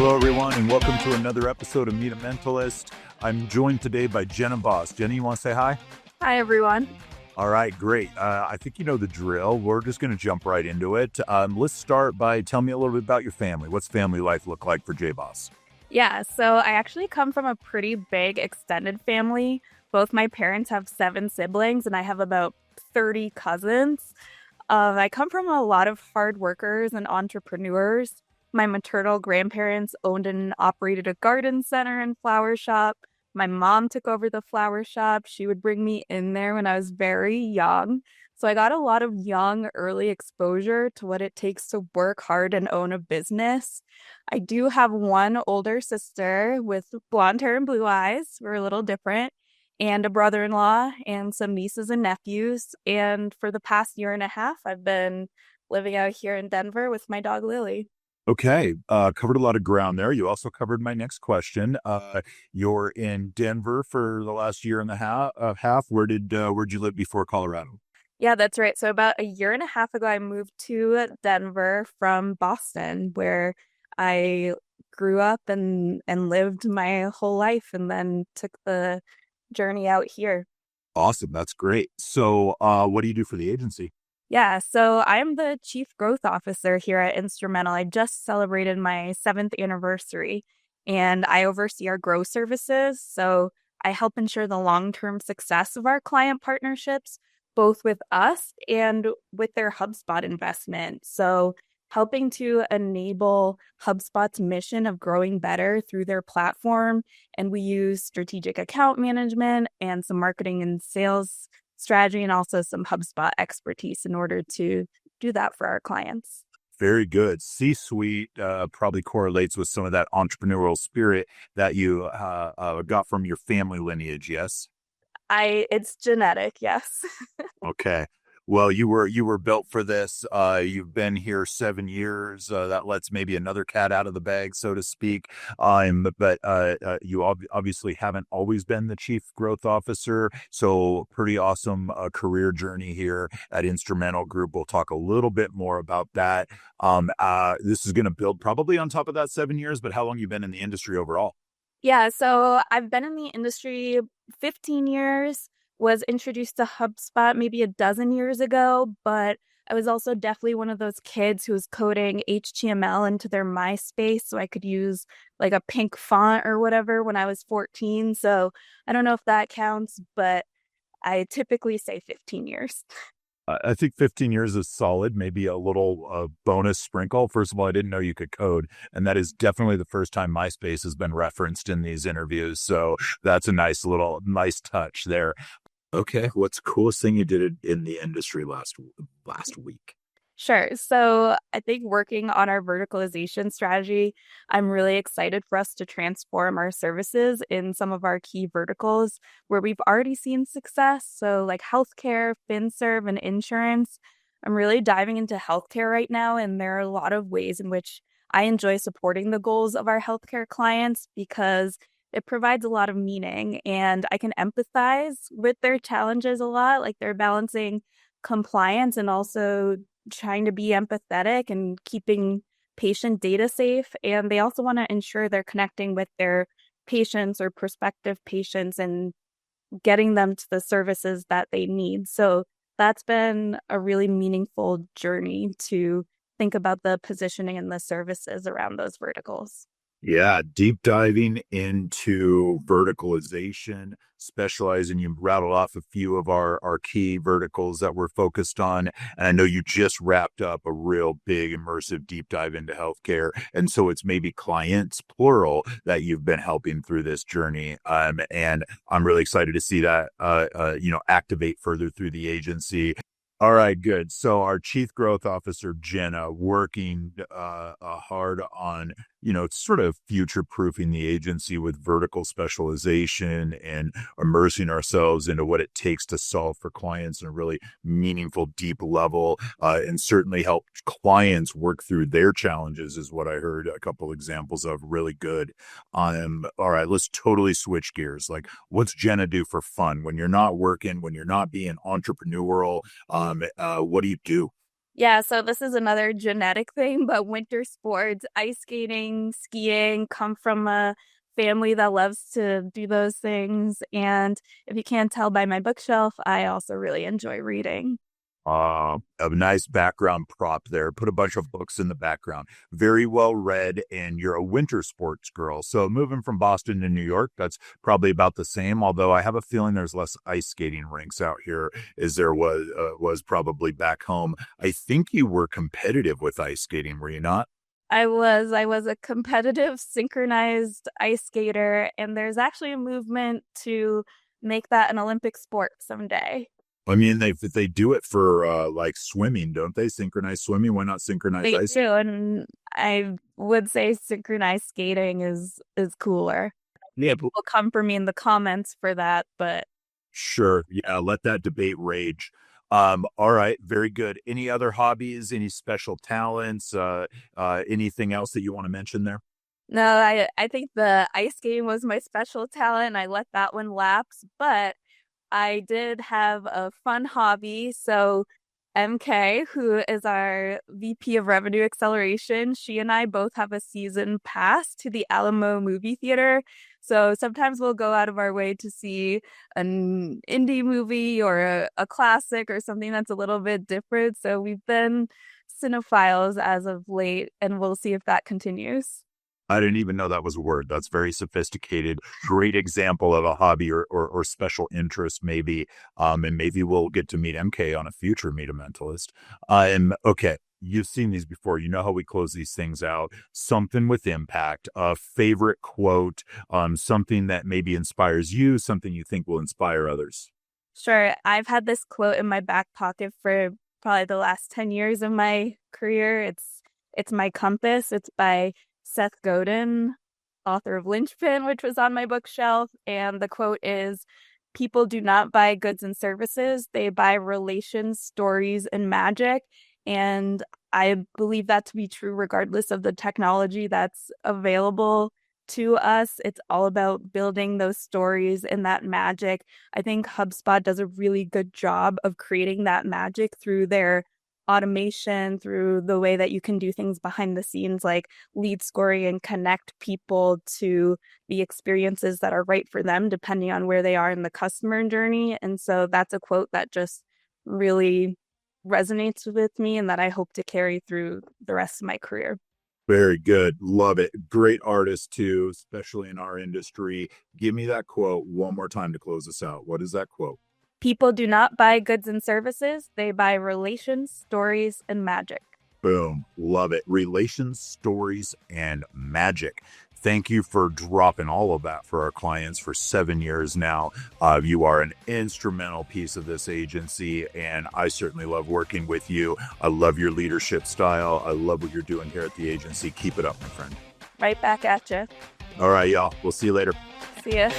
Hello, everyone, and welcome to another episode of Meet a Mentalist. I'm joined today by Jenna Bos. Jenna, you want to say hi? Hi, everyone. All right, great. I think you know the drill. We're just going to jump right into it. Let's start by telling me a little bit about your family. What's family life look like for J Bos? Yeah, so I actually come from a pretty big extended family. Both my parents have 7 siblings, and I have about 30 cousins. I come from a lot of hard workers and entrepreneurs. My maternal grandparents owned and operated a garden center and flower shop. My mom took over the flower shop. She would bring me in there when I was very young. So I got a lot of young, early exposure to what it takes to work hard and own a business. I do have one older sister with blonde hair and blue eyes. We're a little different. And a brother-in-law and some nieces and nephews. And for the past year and a half, I've been living out here in Denver with my dog Lily. Okay, covered a lot of ground there. You also covered my next question. You're in Denver for the last year and a half. Where'd you live before Colorado? Yeah, that's right. So about a year and a half ago, I moved to Denver from Boston, where I grew up and lived my whole life, and then took the journey out here. Awesome, that's great. So, what do you do for the agency? Yeah, so I'm the Chief Growth Officer here at Instrumental. I just celebrated my 7th anniversary, and I oversee our growth services. So I help ensure the long-term success of our client partnerships, both with us and with their HubSpot investment. So helping to enable HubSpot's mission of growing better through their platform. And we use strategic account management and some marketing and sales strategy, and also some HubSpot expertise in order to do that for our clients. Very good. C-suite probably correlates with some of that entrepreneurial spirit that you got from your family lineage. Yes. It's genetic, yes. Okay. Well, you were built for this. You've been here 7 years. That lets maybe another cat out of the bag, so to speak. But you obviously haven't always been the chief growth officer. So pretty awesome career journey here at Instrumental Group. We'll talk a little bit more about that. This is going to build probably on top of that 7 years. But how long you been in the industry overall? Yeah, so I've been in the industry 15 years, was introduced to HubSpot maybe a dozen years ago, but I was also definitely one of those kids who was coding HTML into their MySpace so I could use like a pink font or whatever when I was 14. So I don't know if that counts, but I typically say 15 years. I think 15 years is solid, maybe a little bonus sprinkle. First of all, I didn't know you could code. And that is definitely the first time MySpace has been referenced in these interviews. So that's a nice touch there. Okay. What's the coolest thing you did in the industry last week? Sure. So I think working on our verticalization strategy, I'm really excited for us to transform our services in some of our key verticals where we've already seen success. So like healthcare, FinServe, and insurance. I'm really diving into healthcare right now, and there are a lot of ways in which I enjoy supporting the goals of our healthcare clients because it provides a lot of meaning and I can empathize with their challenges a lot. Like they're balancing compliance and also trying to be empathetic and keeping patient data safe. And they also want to ensure they're connecting with their patients or prospective patients and getting them to the services that they need. So that's been a really meaningful journey to think about the positioning and the services around those verticals. Yeah, deep diving into verticalization, specializing. You rattled off a few of our key verticals that we're focused on. And I know you just wrapped up a real big immersive deep dive into healthcare. And so it's maybe clients, plural, that you've been helping through this journey. And I'm really excited to see that, activate further through the agency. All right, good. So our chief growth officer, Jenna, working hard on, sort of future proofing the agency with vertical specialization and immersing ourselves into what it takes to solve for clients in a really meaningful, deep level, and certainly help clients work through their challenges is what I heard a couple examples of. Really good. All right, let's totally switch gears. Like, what's Jenna do for fun when you're not working, when you're not being entrepreneurial? What do you do? Yeah, so this is another genetic thing, but winter sports, ice skating, skiing, come from a family that loves to do those things. And if you can't tell by my bookshelf, I also really enjoy reading. A nice background prop there. Put a bunch of books in the background. Very well read, and you're a winter sports girl. So moving from Boston to New York, that's probably about the same. Although I have a feeling there's less ice skating rinks out here as there was probably back home. I think you were competitive with ice skating, were you not? I was a competitive synchronized ice skater, and there's actually a movement to make that an Olympic sport someday. I mean, they do it for like swimming, don't they? Synchronized swimming. Why not synchronized They ice? do, and I would say synchronized skating is cooler. Yeah, Will come for me in the comments for that, but sure. Yeah, let that debate rage. All right, very good. Any other hobbies, any special talents, anything else that you want to mention there? no, I think the ice skating was my special talent. I let that one lapse, but I did have a fun hobby. So MK, who is our VP of Revenue Acceleration, she and I both have a season pass to the Alamo movie theater. So sometimes we'll go out of our way to see an indie movie or a classic or something that's a little bit different. So we've been cinephiles as of late, and we'll see if that continues. I didn't even know that was a word. That's very sophisticated. Great example of a hobby or special interest, maybe. And maybe we'll get to meet MK on a future Meet a Mentalist. Okay. You've seen these before. You know how we close these things out. Something with impact, a favorite quote, something that maybe inspires you, something you think will inspire others. Sure. I've had this quote in my back pocket for probably the last 10 years of my career. It's my compass. It's by Seth Godin, author of Lynchpin, which was on my bookshelf. And the quote is, people do not buy goods and services, they buy relations, stories, and magic. And I believe that to be true regardless of the technology that's available to us. It's all about building those stories and that magic. I think HubSpot does a really good job of creating that magic through their automation, through the way that you can do things behind the scenes, like lead scoring and connect people to the experiences that are right for them, depending on where they are in the customer journey. And so that's a quote that just really resonates with me and that I hope to carry through the rest of my career. Very good. Love it. Great artist, too, especially in our industry. Give me that quote one more time to close us out. What is that quote? People do not buy goods and services, they buy relations, stories, and magic. Boom. Love it. Relations, stories, and magic. Thank you for dropping all of that for our clients for 7 years now. You are an instrumental piece of this agency, and I certainly love working with you. I love your leadership style. I love what you're doing here at the agency. Keep it up, my friend. Right back at you. All right, y'all. We'll see you later. See ya.